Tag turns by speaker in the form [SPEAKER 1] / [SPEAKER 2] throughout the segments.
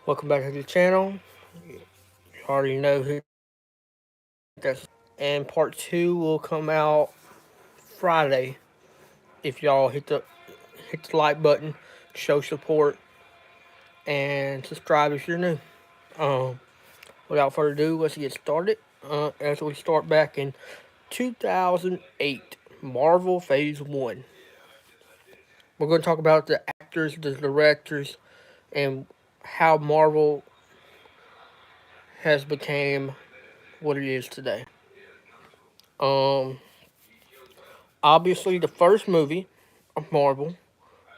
[SPEAKER 1] Welcome back to the channel. You already know who that's. And part two will come out Friday. If y'all hit the like button, show support, and subscribe if you're new. Um, Without further ado, let's get started. As we start back in 2008, Marvel Phase One. We're going to talk about the actors, the directors, and how Marvel has become what it is today. Um, Obviously, the first movie of Marvel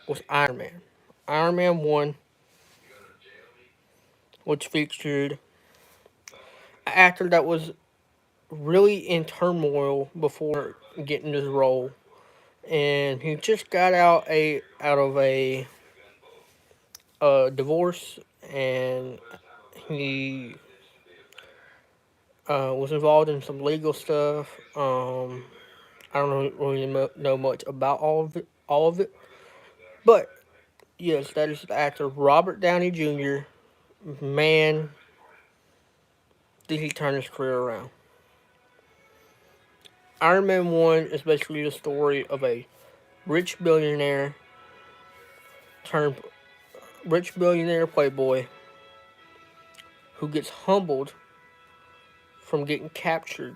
[SPEAKER 1] was Iron Man. Iron Man 1, which featured an actor that was really in turmoil before getting this role. And he just got out of a divorce, and he was involved in some legal stuff. I don't really know much about all of it, but yes, that is the actor Robert Downey Jr. Man, did he turn his career around? Iron Man 1 is basically the story of a rich billionaire turned rich billionaire playboy who gets humbled from getting captured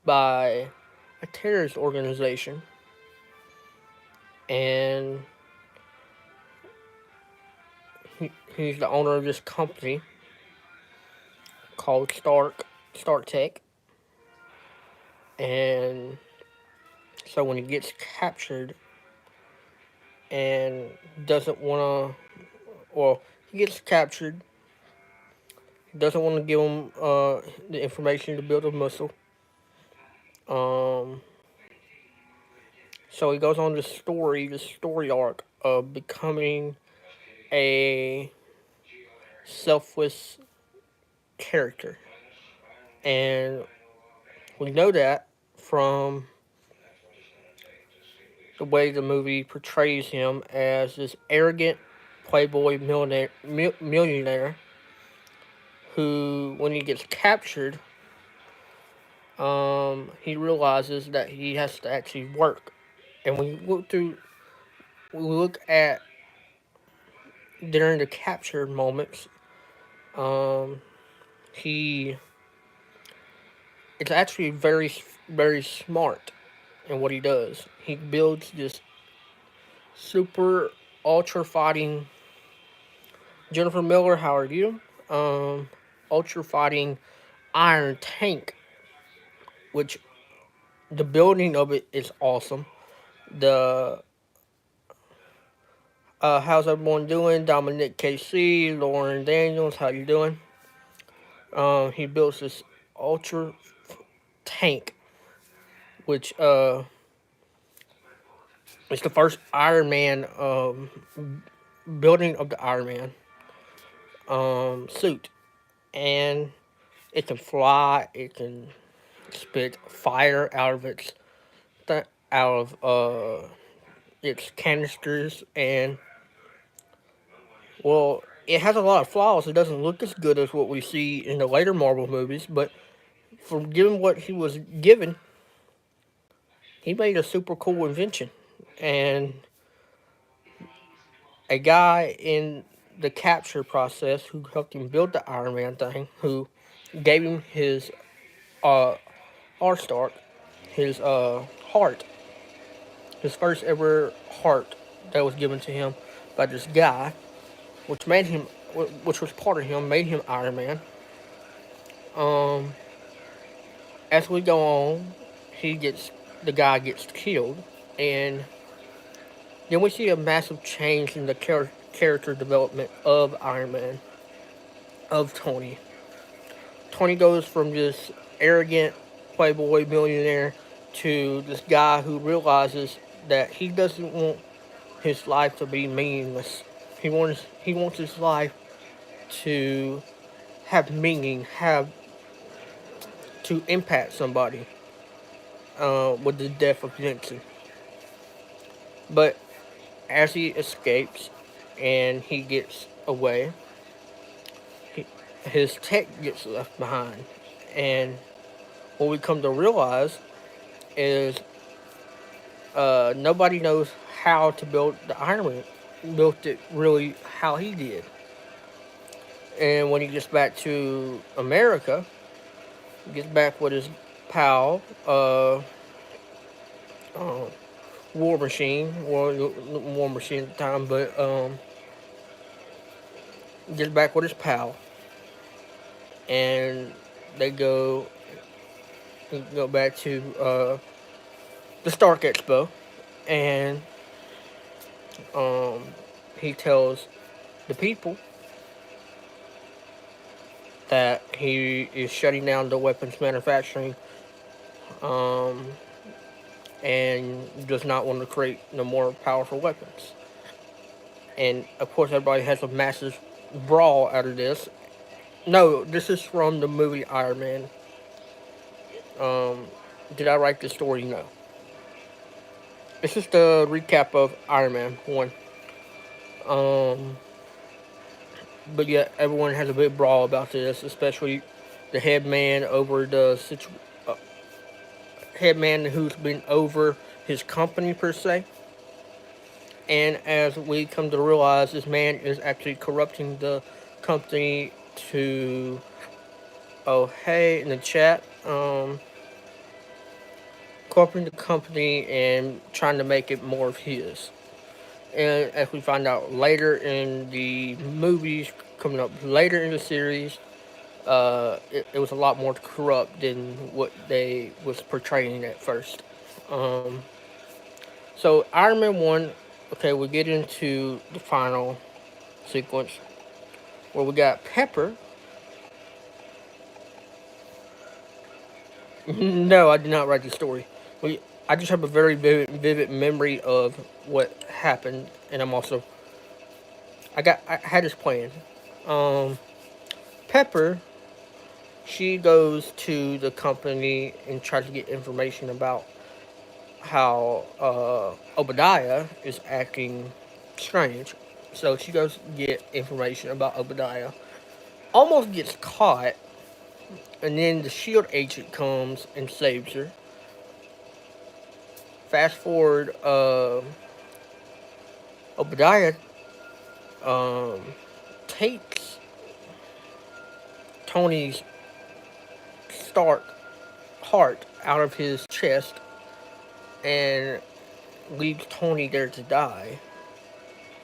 [SPEAKER 1] by a terrorist organization, and he's the owner of this company called Stark Tech. And so when he gets captured and doesn't want to, well, he gets captured, doesn't want to give him the information to build a missile. Um, so he goes on this story arc of becoming a selfless character, and we know that from the way the movie portrays him as this arrogant playboy millionaire who, when he gets captured, he realizes that he has to actually work. And we look at during the capture moments, um, he it's actually very smart in what he does. He builds this super ultra fighting Jennifer Miller. How are you? Ultra fighting iron tank, which the building of it is awesome. The How's everyone doing? Dominic KC, Lauren Daniels, how you doing? He builds this ultra tank, which is the first Iron Man building of the Iron Man suit, and it can fly. It can spit fire out of its canisters, and well, it has a lot of flaws. It doesn't look as good as what we see in the later Marvel movies, but for given what he was given, he made a super cool invention. And a guy in the capture process who helped him build the Iron Man thing, who gave him his R-Stark, his heart, his first ever heart that was given to him by this guy, which made him, which was part of him, made him Iron Man. Um, as we go on, the guy gets killed, and then we see a massive change in the character development of Iron Man, of Tony. Tony goes from this arrogant playboy millionaire to this guy who realizes that he doesn't want his life to be meaningless. He wants his life to have meaning, have to impact somebody with the death of Vincent. But as he escapes and he gets away, his tech gets left behind. And what we come to realize is nobody knows how to build the Iron Man. Built it really how he did. And when he gets back to America, he gets back with his pal, uh, War Machine, War Machine at the time, but gets back with his pal, and they go back to the Stark Expo, and um, he tells the people that he is shutting down the weapons manufacturing, um, and does not want to create no more powerful weapons. And of course, everybody has a massive brawl out of this. No, this is from the movie Iron Man. Um, did I write this story? No. This is the recap of Iron Man 1. Um, but yeah, everyone has a big brawl about this, especially the head man over head man who's been over his company per se. And as we come to realize, this man is actually corrupting the company to, oh hey, in the chat, corrupting the company and trying to make it more of his. And as we find out later in the movies, coming up later in the series, it was a lot more corrupt than what they was portraying at first. Um, so Iron Man 1, okay, we get into the final sequence where we got Pepper. No, I did not write the story. I just have a very vivid memory of what happened, and I had this plan. Um, Pepper, she goes to the company and tries to get information about how Obadiah is acting strange. So she goes to get information about Obadiah. Almost gets caught, and then the shield agent comes and saves her. Fast forward, Obadiah um, takes Tony's Stark heart out of his chest and leaves Tony there to die.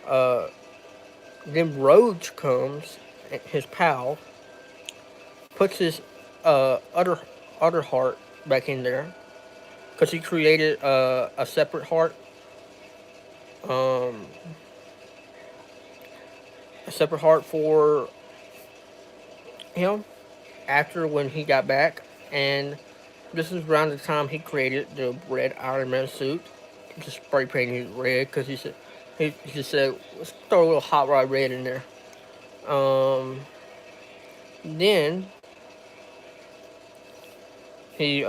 [SPEAKER 1] Uh, then Roach comes, his pal, puts his other heart back in there because he created a separate heart, um, a separate heart for him after when he got back, and this is around the time he created the red Iron Man suit. Just spray painted red because he just said let's throw a little hot rod red in there. Um, then he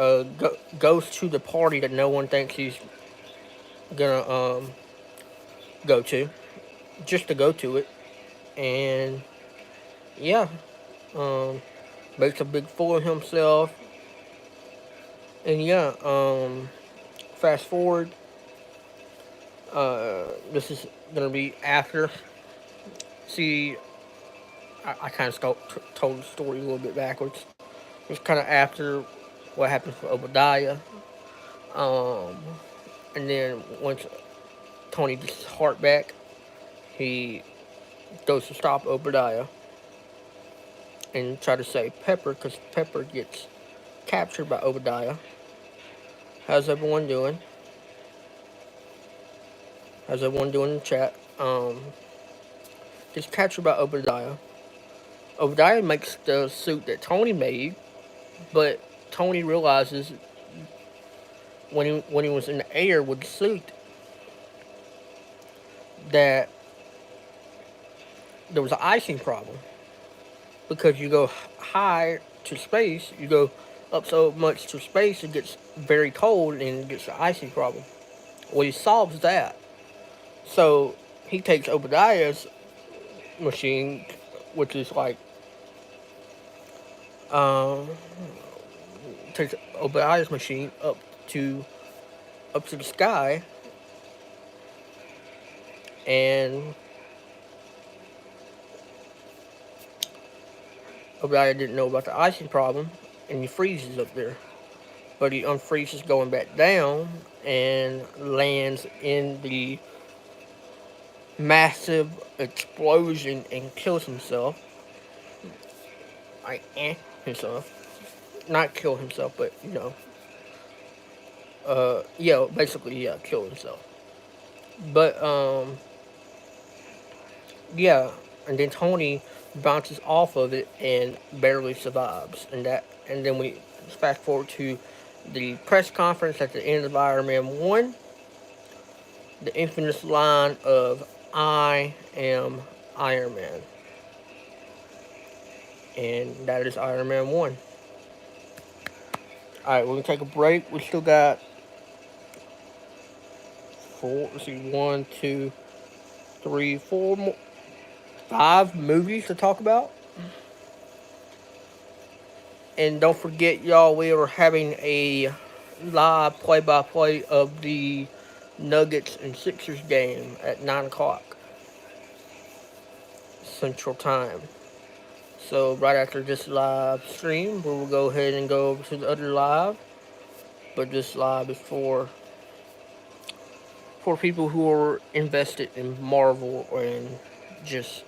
[SPEAKER 1] goes to the party that no one thinks he's gonna go to, just to go to it, and yeah, um, makes a big fool of himself, and yeah, fast forward. This is gonna be after. See, I kind of told the story a little bit backwards. It's kind of after what happens for Obadiah. Um, and then once Tony gets his heart back, he goes to stop Obadiah and try to save Pepper because Pepper gets captured by Obadiah. How's everyone doing? How's everyone doing in the chat? Gets captured by Obadiah. Obadiah makes the suit that Tony made, but Tony realizes when he was in the air with the suit that there was an icing problem because you go high to space, you go up so much to space, it gets very cold and it gets an icing problem. Well, he solves that. So he takes Obadiah's machine, which is like um, takes Obadiah's machine up to the sky, and Obadiah didn't know about the icing problem, and he freezes up there. But he unfreezes going back down and lands in the massive explosion and kills himself. Like, himself. Not kill himself, but, yeah, basically, yeah, kill himself. But, yeah, and then Tony bounces off of it and barely survives. And then we fast forward to the press conference at the end of Iron Man 1, the infamous line of "I am Iron Man," and that is Iron Man 1. All right, we're gonna take a break. We still got four. Let's see, one, two, three, four more, 5 movies to talk about. And don't forget, y'all, we are having a live play-by-play of the Nuggets and Sixers game at 9 o'clock Central Time. So right after this live stream, we will go ahead and go over to the other live. But this live is for people who are invested in Marvel and just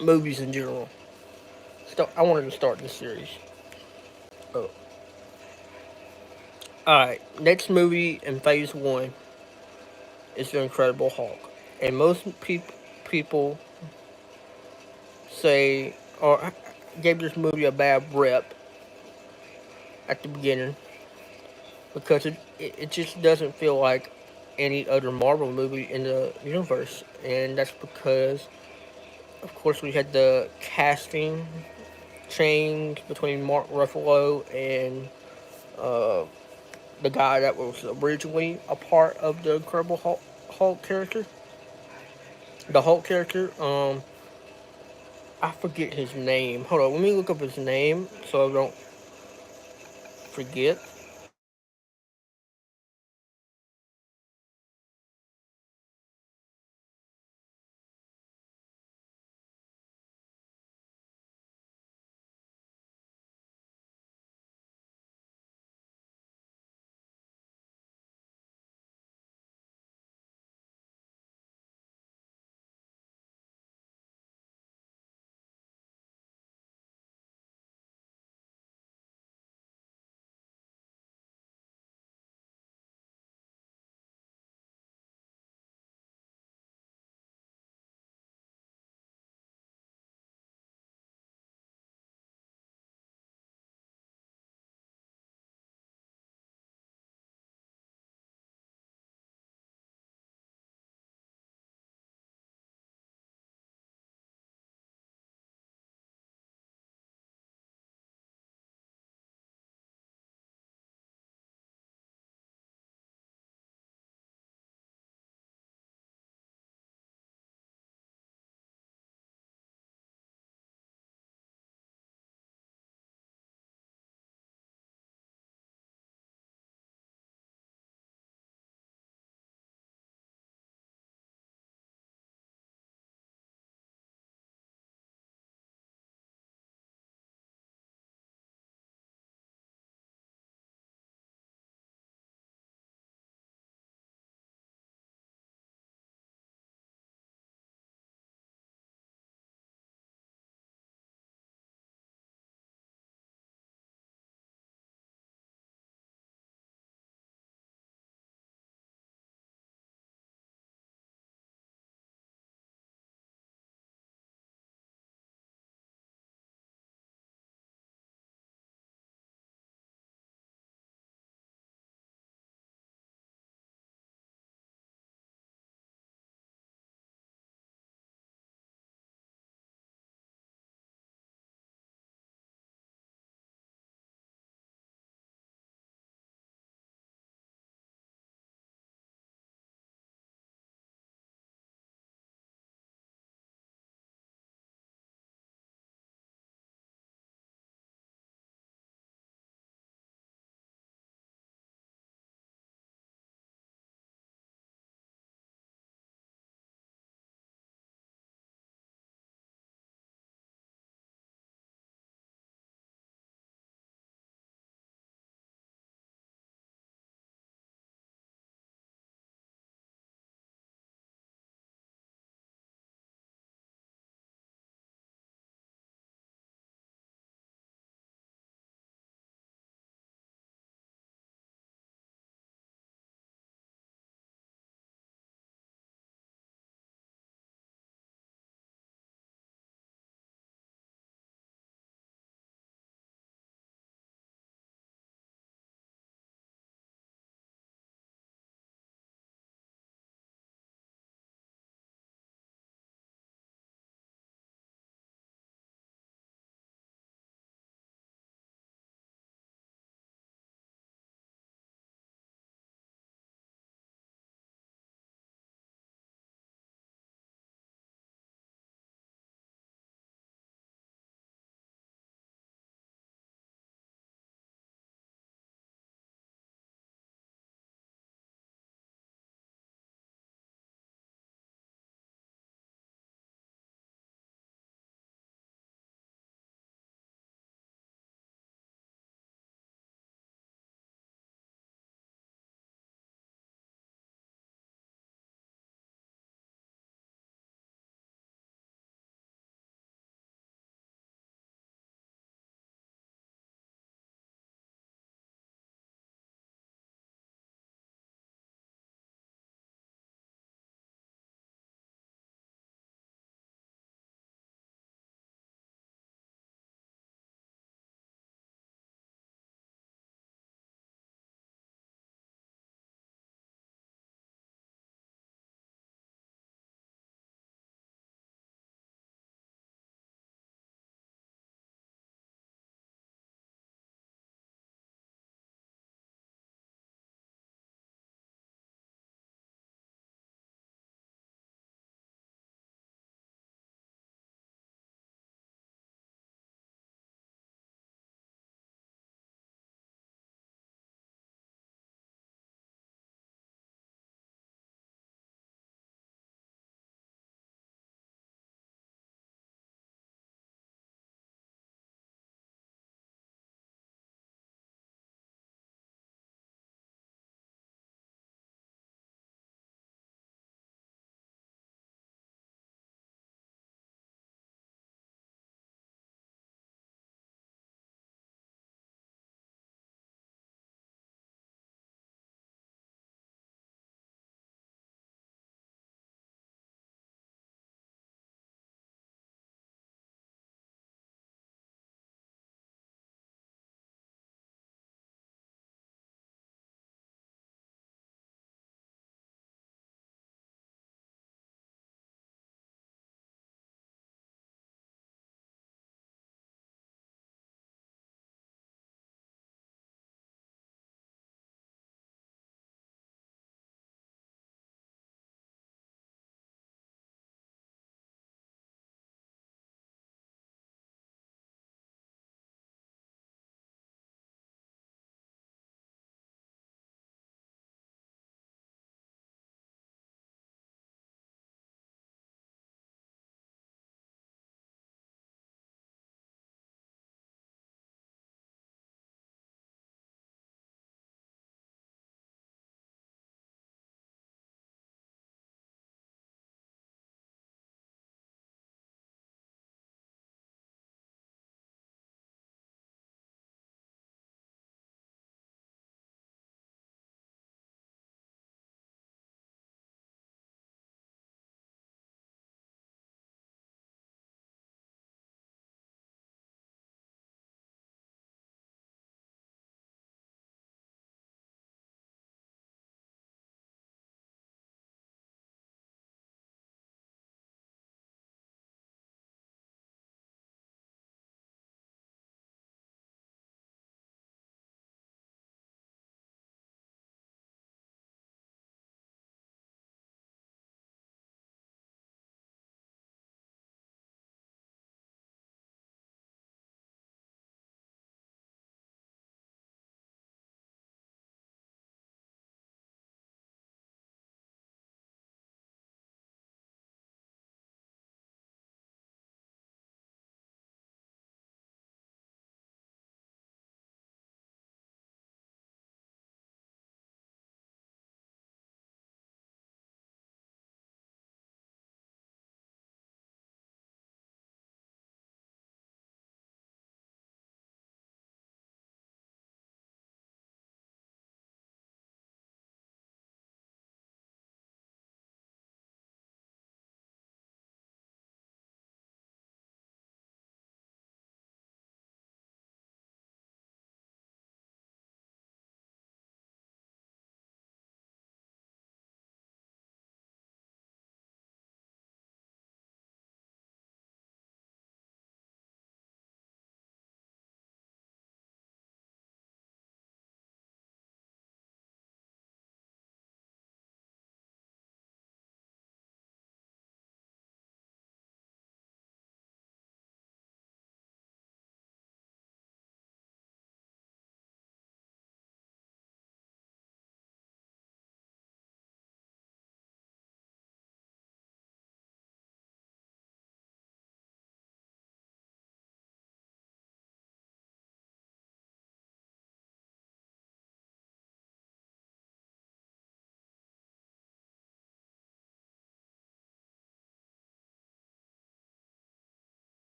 [SPEAKER 1] movies in general. I wanted to start this series. Oh. Alright, next movie in Phase 1 is The Incredible Hulk. And most people say, or gave this movie a bad rep at the beginning because it just doesn't feel like any other Marvel movie in the universe. And that's because, of course, we had the casting change between Mark Ruffalo and uh, the guy that was originally a part of the Incredible Hulk character. The Hulk character, I forget his name. Hold on, let me look up his name so I don't forget.